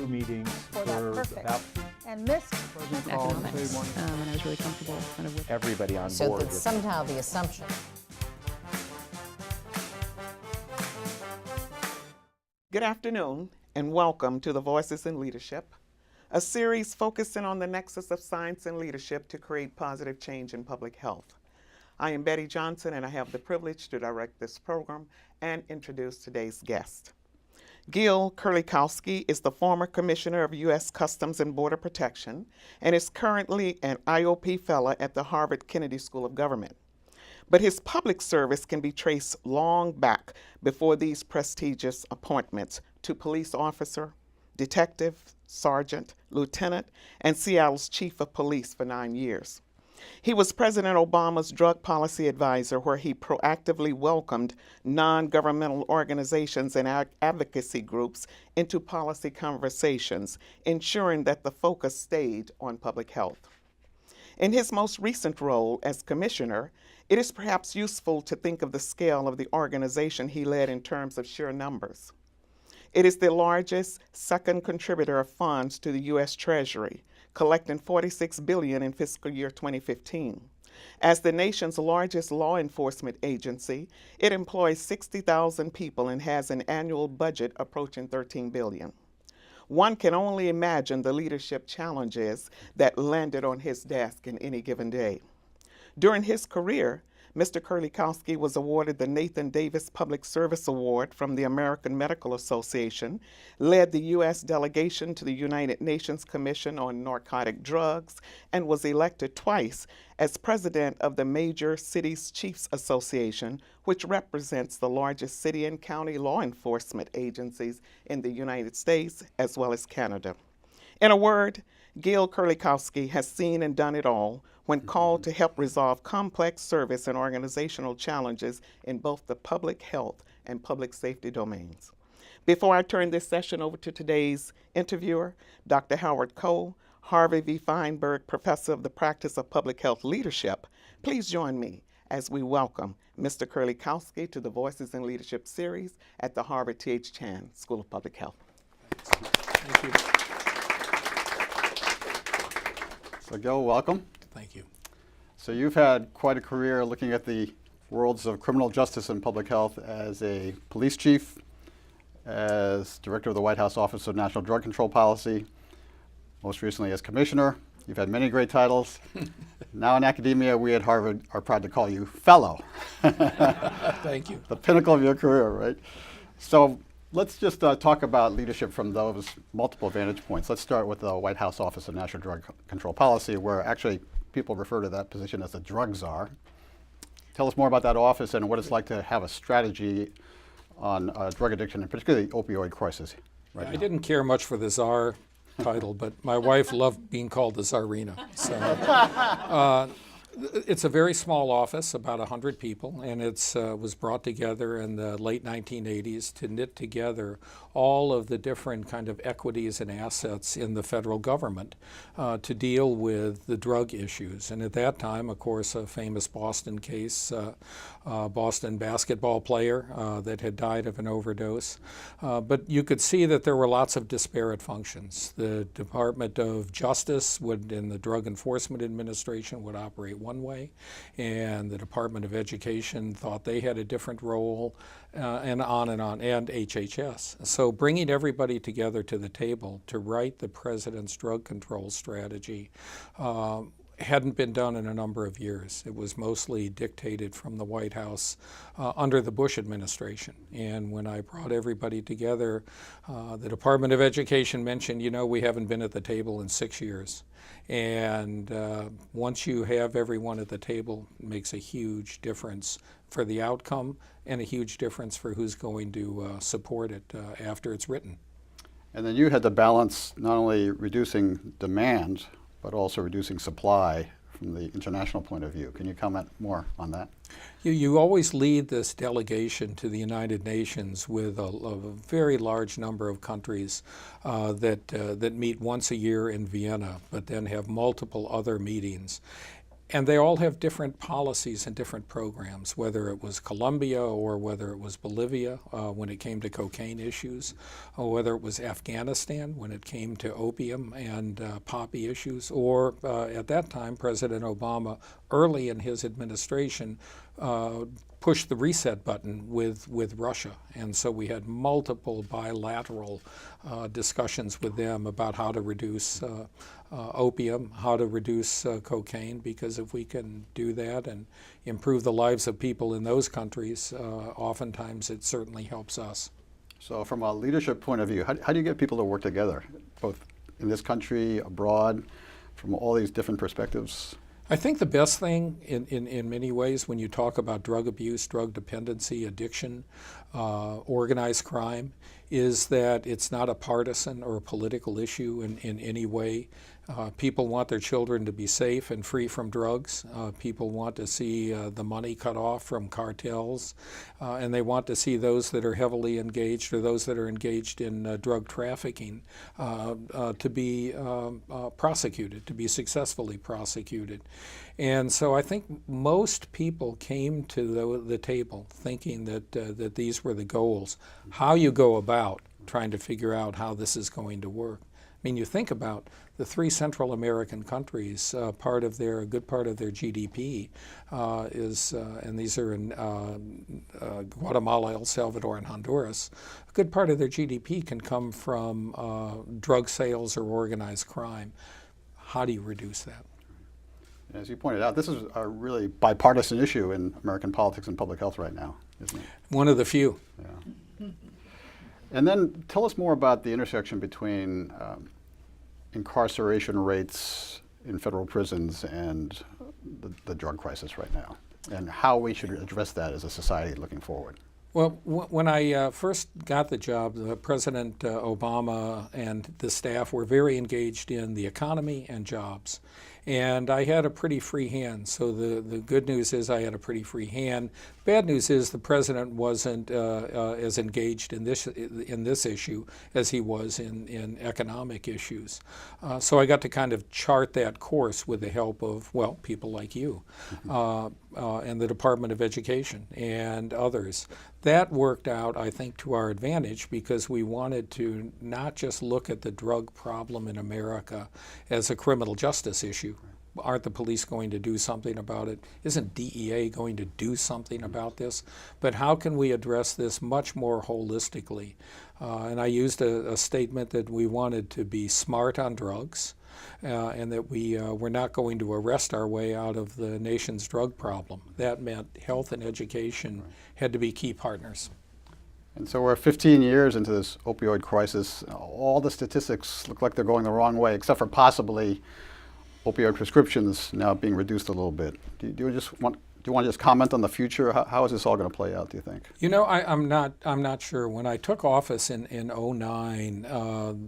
2 meetings For that, perfect. about And missed economics, and I was really comfortable kind of with everybody on So board. that's somehow the assumption. Good afternoon, and welcome to the Voices in Leadership, a series focusing on the nexus of science and leadership to create positive change in public health. I am Betty Johnson, and I have the privilege to direct this program and introduce today's guest. Gil Kerlikowske is the former Commissioner of U.S. Customs and Border Protection and is currently an IOP Fellow at the Harvard Kennedy School of Government. But his public service can be traced long back before these prestigious appointments to police officer, detective, sergeant, lieutenant, and Seattle's chief of police for 9 years. He was President Obama's drug policy advisor, where he proactively welcomed non-governmental organizations and advocacy groups into policy conversations, ensuring that the focus stayed on public health. In his most recent role as commissioner, it is perhaps useful to think of the scale of the organization he led in terms of sheer numbers. It is the largest second contributor of funds to the U.S. Treasury, collecting $46 billion in fiscal year 2015. As the nation's largest law enforcement agency, it employs 60,000 people and has an annual budget approaching $13 billion. One can only imagine the leadership challenges that landed on his desk in any given day. During his career, Mr. Kerlikowske was awarded the Nathan Davis Public Service Award from the American Medical Association, led the U.S. delegation to the United Nations Commission on Narcotic Drugs, and was elected twice as president of the Major Cities Chiefs Association, which represents the largest city and county law enforcement agencies in the United States as well as Canada. In a word, Gil Kerlikowske has seen and done it all when called to help resolve complex service and organizational challenges in both the public health and public safety domains. Before I turn this session over to today's interviewer, Dr. Howard Koh, Harvey V. Feinberg Professor of the Practice of Public Health Leadership, please join me as we welcome Mr. Kerlikowske to the Voices in Leadership series at the Harvard T.H. Chan School of Public Health. Thank you. So Gil, welcome. Thank you. So you've had quite a career looking at the worlds of criminal justice and public health as a police chief, as director of the White House Office of National Drug Control Policy, most recently as commissioner. You've had many great titles. Now in academia, we at Harvard are proud to call you fellow. Thank you. The pinnacle of your career, right? So let's just talk about leadership from those multiple vantage points. Let's start with the White House Office of National Drug Control Policy, where actually people refer to that position as the drug czar. Tell us more about that office and what it's like to have a strategy on drug addiction, and particularly the opioid crisis right now. I didn't care much for the czar title, but my wife loved being called the czarina. So it's a very small office, about 100 people, and it was brought together in the late 1980s to knit together all of the different kind of equities and assets in the federal government to deal with the drug issues. And at that time, of course, a famous Boston case, Boston basketball player that had died of an overdose. But you could see that there were lots of disparate functions. The Department of Justice and the Drug Enforcement Administration would operate one way, and the Department of Education thought they had a different role, and on, and HHS. So bringing everybody together to the table to write the president's drug control strategy hadn't been done in a number of years. It was mostly dictated from the White House under the Bush administration. And when I brought everybody together, the Department of Education mentioned, we haven't been at the table in 6 years. And once you have everyone at the table, it makes a huge difference for the outcome and a huge difference for who's going to support it after it's written. And then you had to balance not only reducing demand, but also reducing supply from the international point of view. Can you comment more on that? You always lead this delegation to the United Nations with a very large number of countries that meet once a year in Vienna, but then have multiple other meetings. And they all have different policies and different programs, whether it was Colombia or whether it was Bolivia when it came to cocaine issues, or whether it was Afghanistan when it came to opium and poppy issues, or at that time, President Obama, early in his administration, pushed the reset button with Russia. And so we had multiple bilateral discussions with them about how to reduce opium, how to reduce cocaine, because if we can do that and improve the lives of people in those countries, oftentimes it certainly helps us. So from a leadership point of view, how do you get people to work together, both in this country, abroad, from all these different perspectives? I think the best thing in many ways when you talk about drug abuse, drug dependency, addiction, organized crime, is that it's not a partisan or a political issue in any way. People want their children to be safe and free from drugs. People want to see the money cut off from cartels, and they want to see those that are heavily engaged or those that are engaged in drug trafficking to be prosecuted, to be successfully prosecuted. And so I think most people came to the table thinking that these were the goals. How you go about trying to figure out how this is going to work. I mean, you think about the three Central American countries, a good part of their GDP is, and these are in Guatemala, El Salvador, and Honduras. A good part of their GDP can come from drug sales or organized crime. How do you reduce that? As you pointed out, this is a really bipartisan issue in American politics and public health right now, isn't it? One of the few. Yeah. And then tell us more about the intersection between incarceration rates in federal prisons and the drug crisis right now, and how we should address that as a society looking forward. Well, when I first got the job, President Obama and the staff were very engaged in the economy and jobs. And I had a pretty free hand. So the good news is I had a pretty free hand. Bad news is the president wasn't as engaged in this issue as he was in economic issues. So I got to kind of chart that course with the help of, well, people like you and the Department of Education and others. That worked out, I think, to our advantage because we wanted to not just look at the drug problem in America as a criminal justice issue. Aren't the police going to do something about it? Isn't DEA going to do something about this? But how can we address this much more holistically? And I used a statement that we wanted to be smart on drugs and that we're not going to arrest our way out of the nation's drug problem. That meant health and education had to be key partners. And so we're 15 years into this opioid crisis. All the statistics look like they're going the wrong way, except for possibly opioid prescriptions now being reduced a little bit. Do you want to just comment on the future? How is this all going to play out, do you think? You know, I'm not sure. When I took office in 2009,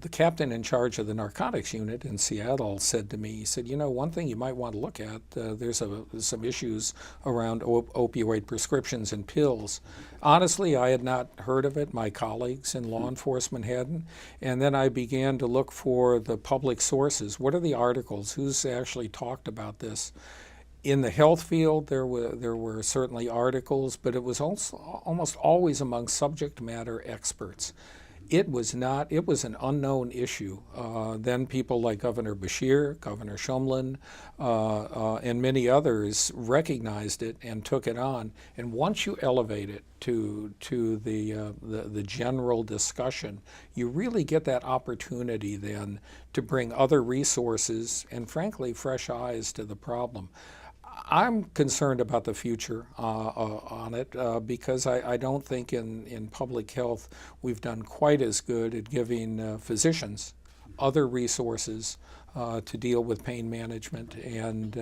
the captain in charge of the narcotics unit in Seattle said to me, he said, you know, one thing you might want to look at, there's some issues around opioid prescriptions and pills. Honestly, I had not heard of it. My colleagues in law enforcement hadn't. And then I began to look for the public sources. What are the articles? Who's actually talked about this? In the health field, there were certainly articles, but it was also almost always among subject matter experts. It was an unknown issue. Then people like Governor Beshear, Governor Shumlin, and many others recognized it and took it on. And once you elevate it to the general discussion, you really get that opportunity then to bring other resources and frankly fresh eyes to the problem. I'm concerned about the future on it because I don't think in public health we've done quite as good at giving physicians other resources to deal with pain management. And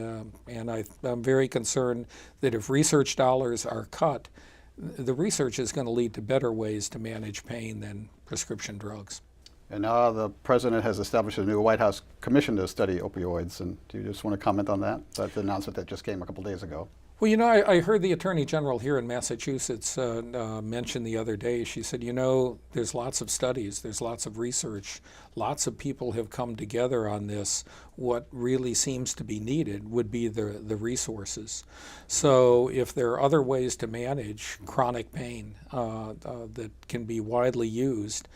I'm very concerned that if research dollars are cut, the research is going to lead to better ways to manage pain than prescription drugs. And now the president has established a new White House commission to study opioids. And do you just want to comment on that? That's the announcement that just came a couple days ago. Well, you know, I heard the Attorney General here in Massachusetts mention the other day, she said, you know, there's lots of studies, there's lots of research, lots of people have come together on this. What really seems to be needed would be the resources. So if there are other ways to manage chronic pain that can be widely used,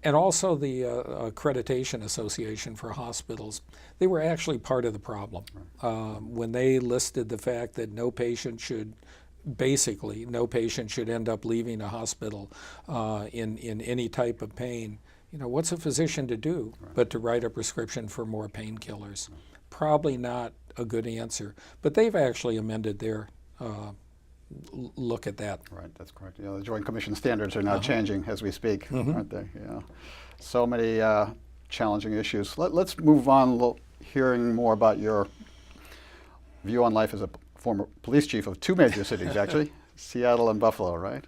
and also the Accreditation Association for Hospitals, they were actually part of the problem. When they listed the fact that no patient should end up leaving a hospital in any type of pain, you know, what's a physician to do but to write a prescription for more painkillers? Probably not a good answer, but they've actually amended their look at that. Right, that's correct. Yeah, the Joint Commission standards are now changing as we speak, aren't they? Yeah. So many challenging issues. Let's move on, hearing more about your view on life as a former police chief of two major cities, actually, Seattle and Buffalo, right?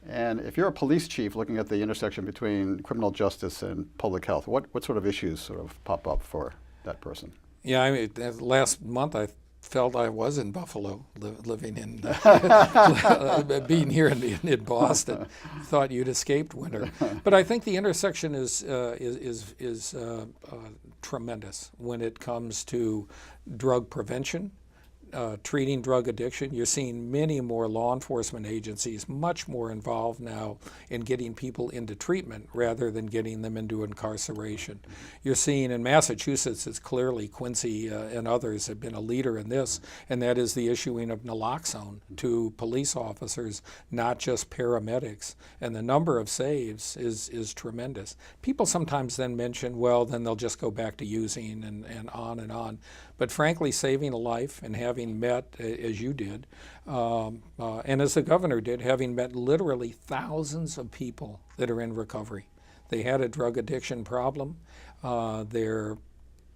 And if you're a police chief looking at the intersection between criminal justice and public health, what sort of issues sort of pop up for that person? Yeah, I mean, last month I felt I was in Buffalo, living in, being here in Boston. Thought you'd escaped winter, but I think the intersection is tremendous when it comes to drug prevention, treating drug addiction. You're seeing many more law enforcement agencies much more involved now in getting people into treatment rather than getting them into incarceration. You're seeing in Massachusetts, it's clearly Quincy and others have been a leader in this, and that is the issuing of naloxone to police officers, not just paramedics. And the number of saves is tremendous. People sometimes then mention, well, then they'll just go back to using and on and on. But frankly, saving a life and having met, as you did, and as the governor did, having met literally thousands of people that are in recovery. They had a drug addiction problem. They're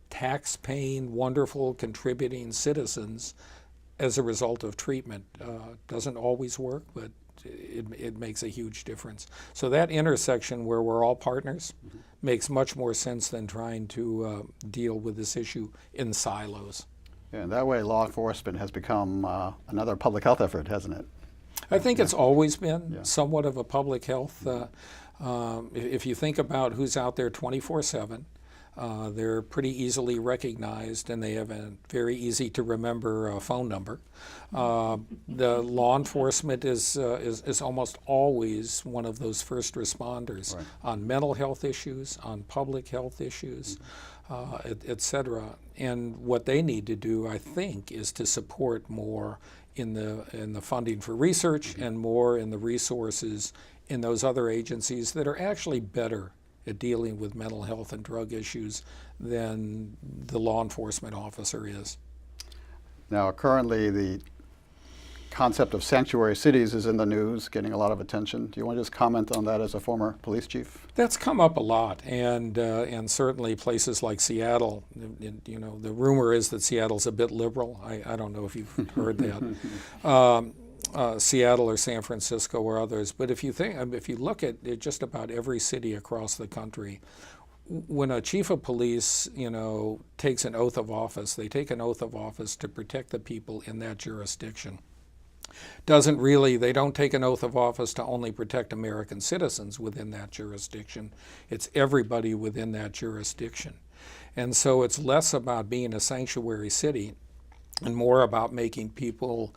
tax-paying, wonderful, contributing citizens as a result of treatment. Doesn't always work, but it makes a huge difference. So that intersection where we're all partners makes much more sense than trying to deal with this issue in silos. Yeah, and that way law enforcement has become another public health effort, hasn't it? I think it's always been somewhat of a public health. If you think about who's out there 24/7, they're pretty easily recognized, and they have a very easy to remember phone number. The law enforcement is almost always one of those first responders on mental health issues, on public health issues, et cetera. And what they need to do, I think, is to support more in the funding for research and more in the resources in those other agencies that are actually better at dealing with mental health and drug issues than the law enforcement officer is. Now, currently the concept of sanctuary cities is in the news, getting a lot of attention. Do you want to just comment on that as a former police chief? That's come up a lot, and certainly places like Seattle. You know, the rumor is that Seattle's a bit liberal. I don't know if you've heard that. Seattle or San Francisco or others, but if you look at just about every city across the country, when a chief of police, you know, takes an oath of office, they take an oath of office to protect the people in that jurisdiction. They don't take an oath of office to only protect American citizens within that jurisdiction. It's everybody within that jurisdiction. And so it's less about being a sanctuary city and more about making people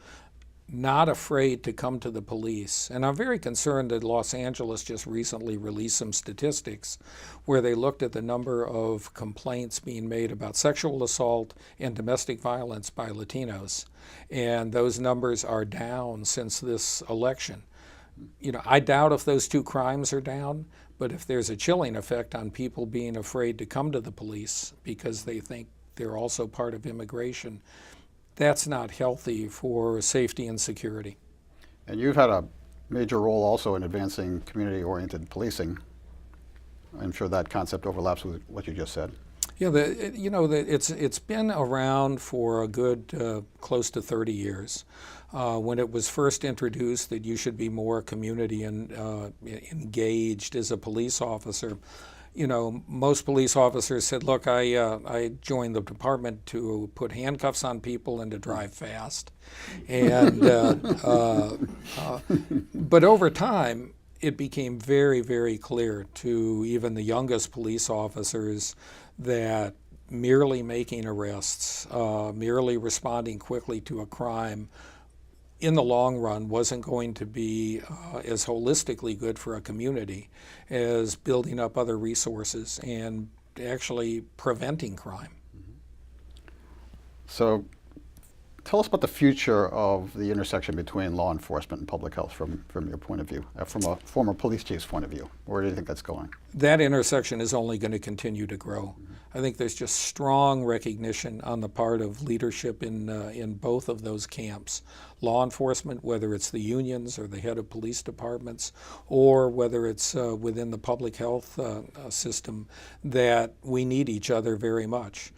not afraid to come to the police. And I'm very concerned that Los Angeles just recently released some statistics where they looked at the number of complaints being made about sexual assault and domestic violence by Latinos. And those numbers are down since this election. You know, I doubt if those two crimes are down, but if there's a chilling effect on people being afraid to come to the police because they think they're also part of immigration, that's not healthy for safety and security. And you've had a major role also in advancing community-oriented policing. I'm sure that concept overlaps with what you just said. Yeah, it's been around for a good close to 30 years. When it was first introduced that you should be more community and engaged as a police officer, you know, most police officers said, look, I joined the department to put handcuffs on people and to drive fast. And, but over time, it became very, very clear to even the youngest police officers that merely making arrests, merely responding quickly to a crime, in the long run wasn't going to be as holistically good for a community as building up other resources and actually preventing crime. So tell us about the future of the intersection between law enforcement and public health from your point of view, from a former police chief's point of view. Where do you think that's going? That intersection is only going to continue to grow. I think there's just strong recognition on the part of leadership in both of those camps. Law enforcement, whether it's the unions or the head of police departments, or whether it's within the public health system, that we need each other very much.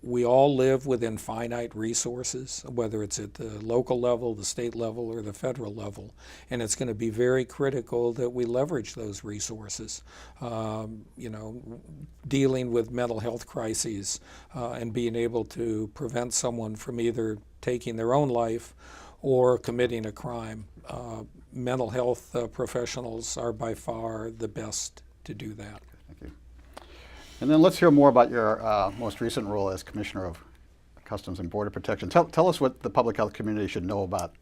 We all live within finite resources, whether it's at the local level, the state level, or the federal level, and it's going to be very critical that we leverage those resources. You know, dealing with mental health crises and being able to prevent someone from either taking their own life or committing a crime. Mental health professionals are by far the best to do that. Thank you. And then let's hear more about your most recent role as Commissioner of Customs and Border Protection. Tell us what the public health community should know about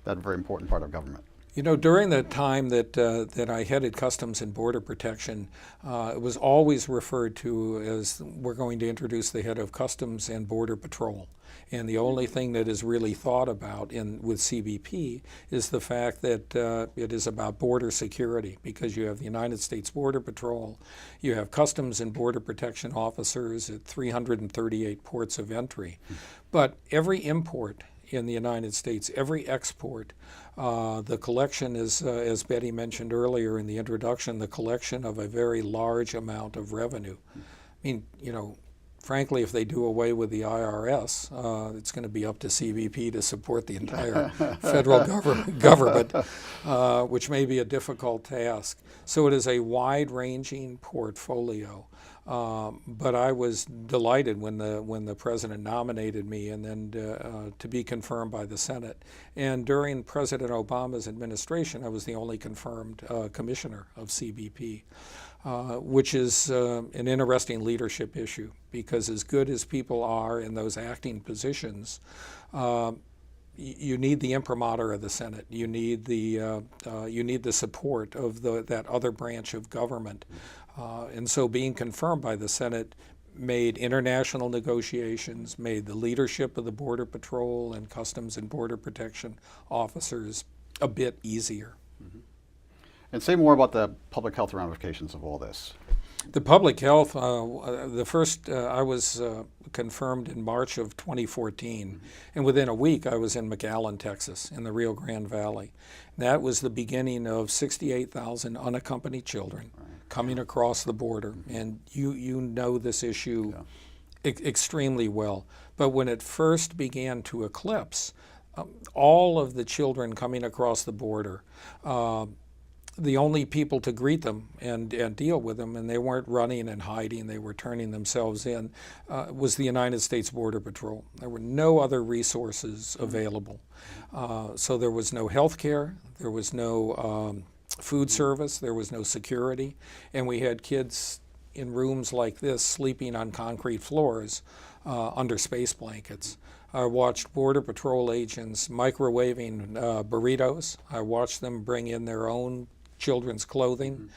that very important part of government. You know, during the time that I headed Customs and Border Protection, it was always referred to as we're going to introduce the head of Customs and Border Patrol. And the only thing that is really thought about with CBP is the fact that it is about border security, because you have the United States Border Patrol, you have Customs and Border Protection officers at 338 ports of entry. But every import in the United States, every export, the collection is, as Betty mentioned earlier in the introduction, the collection of a very large amount of revenue. I mean, you know, frankly, if they do away with the IRS, it's going to be up to CBP to support the entire federal government, which may be a difficult task. So it is a wide-ranging portfolio. But I was delighted when the president nominated me, and then to be confirmed by the Senate. And during President Obama's administration, I was the only confirmed commissioner of CBP, which is an interesting leadership issue, because as good as people are in those acting positions, you need the imprimatur of the Senate. You need the support of that other branch of government. And so being confirmed by the Senate made international negotiations, made the leadership of the Border Patrol and Customs and Border Protection officers a bit easier. Mm-hmm. And say more about the public health ramifications of all this. The public health, I was confirmed in March of 2014, and within a week I was in McAllen, Texas, in the Rio Grande Valley. That was the beginning of 68,000 unaccompanied children coming across the border, and you know this issue extremely well. But when it first began to eclipse, all of the children coming across the border, the only people to greet them and deal with them, and they weren't running and hiding, they were turning themselves in, was the United States Border Patrol. There were no other resources available. So there was no health care, there was no food service, there was no security, and we had kids in rooms like this sleeping on concrete floors under space blankets. I watched Border Patrol agents microwaving burritos. I watched them bring in their own children's clothing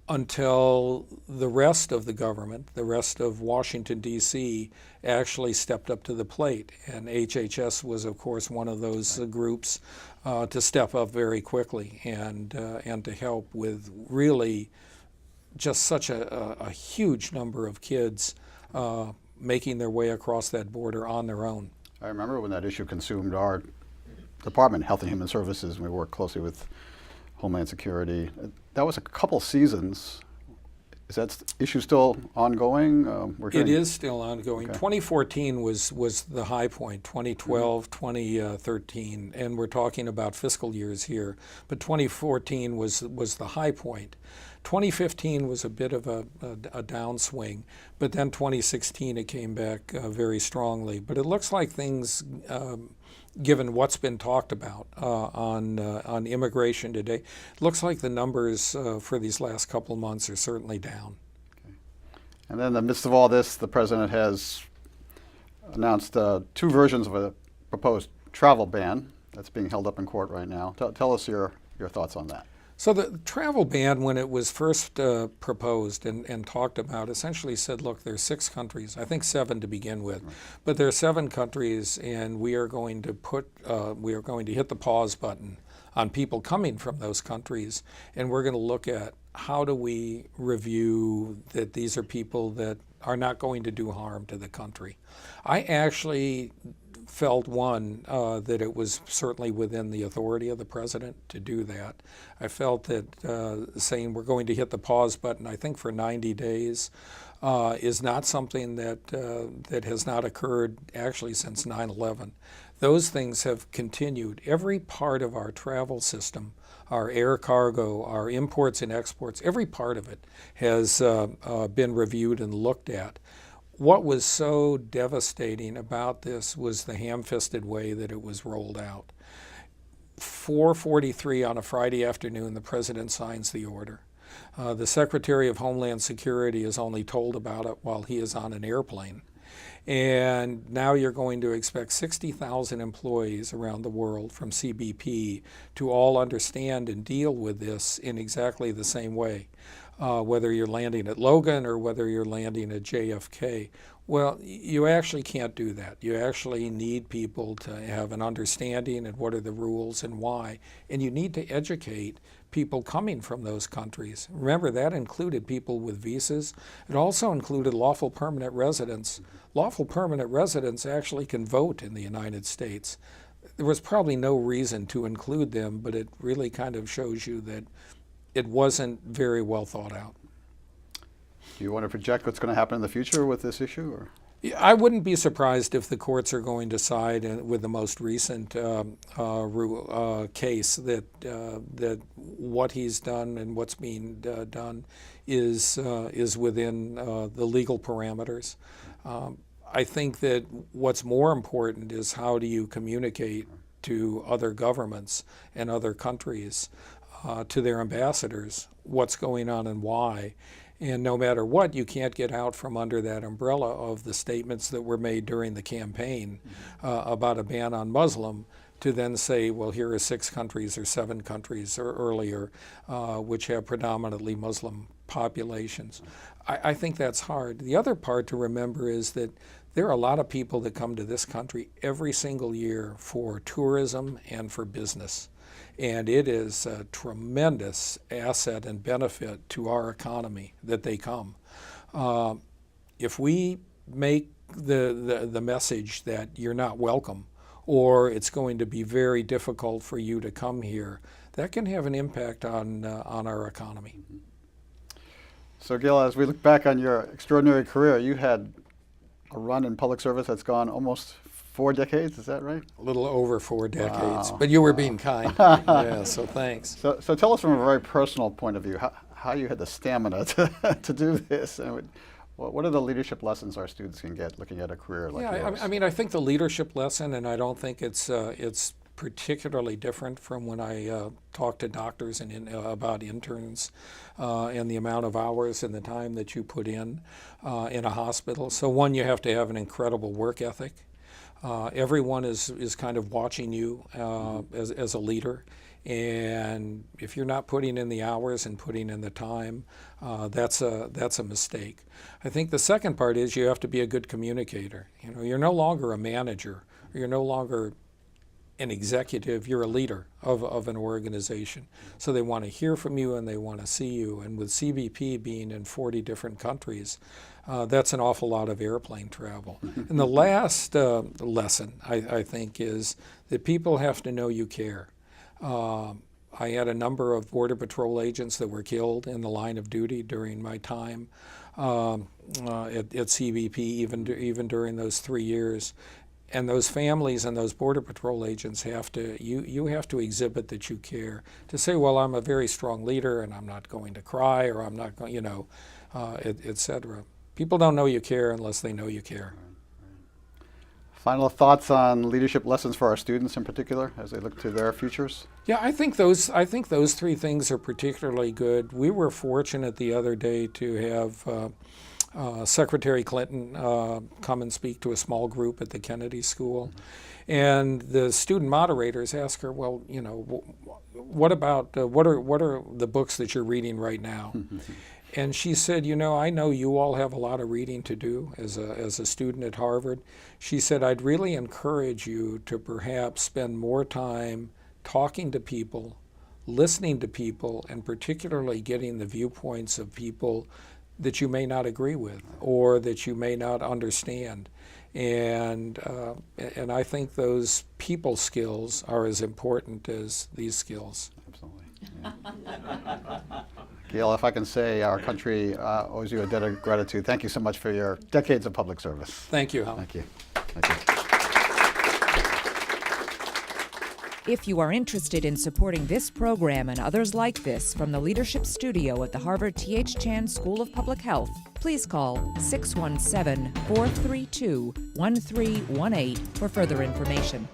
until the rest of the government, the rest of Washington, D.C., actually stepped up to the plate. And HHS was, of course, one of those groups to step up very quickly and to help with really just such a huge number of kids making their way across that border on their own. I remember when that issue consumed our department, Health and Human Services, and we worked closely with Homeland Security. That was a couple seasons. Is that issue still ongoing? We're It hearing- is still ongoing. Okay. 2014 was the high point, 2012, 2013, and we're talking about fiscal years here, but 2014 was the high point. 2015 was a bit of a downswing, but then 2016 it came back very strongly. But it looks like things, given what's been talked about on immigration today, it looks like the numbers for these last couple of months are certainly down. And then in the midst of all this, the president has announced two versions of a proposed travel ban that's being held up in court right now. Tell us your thoughts on that. So the travel ban, when it was first proposed and talked about, essentially said, look, there's 6 countries, I think 7 to begin with, but there are 7 countries, and we are going to hit the pause button on people coming from those countries, and we're going to look at how do we review that these are people that are not going to do harm to the country. I actually felt, that it was certainly within the authority of the president to do that. I felt that saying we're going to hit the pause button, I think for 90 days, is not something that has not occurred actually since 9/11. Those things have continued. Every part of our travel system, our air cargo, our imports and exports, every part of it has been reviewed and looked at. What was so devastating about this was the ham-fisted way that it was rolled out. 4:43 on a Friday afternoon, the president signs the order. The Secretary of Homeland Security is only told about it while he is on an airplane. And now you're going to expect 60,000 employees around the world from CBP to all understand and deal with this in exactly the same way. Whether you're landing at Logan or whether you're landing at JFK. Well, you actually can't do that. You actually need people to have an understanding and what are the rules and why. And you need to educate people coming from those countries. Remember, that included people with visas. It also included lawful permanent residents. Lawful permanent residents actually can vote in the United States. There was probably no reason to include them, but it really kind of shows you that it wasn't very well thought out. Do you want to project what's going to happen in the future with this issue? Or? I wouldn't be surprised if the courts are going to side with the most recent case that what he's done and what's being done is within the legal parameters. I think that what's more important is how do you communicate to other governments and other countries, to their ambassadors, what's going on and why. And no matter what, you can't get out from under that umbrella of the statements that were made during the campaign about a ban on Muslim to then say, well, here are 6 countries or 7 countries or earlier which have predominantly Muslim populations. I think that's hard. The other part to remember is that there are a lot of people that come to this country every single year for tourism and for business. And it is a tremendous asset and benefit to our economy that they come. If we make the message that you're not welcome or it's going to be very difficult for you to come here, that can have an impact on our economy. So Gil, as we look back on your extraordinary career, you had a run in public service that's gone almost 4 decades, is that right? A little over 4 decades, Wow. but you were being kind. Yeah, so thanks. So tell us from a very personal point of view how you had the stamina to do this. And what are the leadership lessons our students can get looking at a career like yours? I mean, I think the leadership lesson, and I don't think it's particularly different from when I talk to doctors and about interns and the amount of hours and the time that you put in a hospital. So one, you have to have an incredible work ethic. Everyone is kind of watching you as a leader, and if you're not putting in the hours and putting in the time, that's a mistake. I think the second part is you have to be a good communicator. You know, you're no longer a manager, or you're no longer an executive, you're a leader of an organization. So they want to hear from you and they want to see you. And with CBP being in 40 different countries, that's an awful lot of airplane travel. And the last lesson, I think, is that people have to know you care. I had a number of Border Patrol agents that were killed in the line of duty during my time at CBP, even during those 3 years. And those families and those Border Patrol agents have to, you have to exhibit that you care. To say, well, I'm a very strong leader and I'm not going to cry, or I'm not going, et cetera. People don't know you care unless they know you care. Final thoughts on leadership lessons for our students in particular as they look to their futures? Yeah, I think those 3 things are particularly good. We were fortunate the other day to have Secretary Clinton come and speak to a small group at the Kennedy School. And the student moderators asked her, well, what about, what are the books that you're reading right now? And she said, I know you all have a lot of reading to do as a student at Harvard. She said, I'd really encourage you to perhaps spend more time talking to people, listening to people, and particularly getting the viewpoints of people that you may not agree with or that you may not understand. And I think those people skills are as important as these skills. Absolutely. Yeah. Gail, if I can say, our country owes you a debt of gratitude. Thank you so much for your decades of public service. Thank you, Hal. Thank you. Thank you. If you are interested in supporting this program and others like this from the Leadership Studio at the Harvard T.H. Chan School of Public Health, please call 617-432-1318 for further information.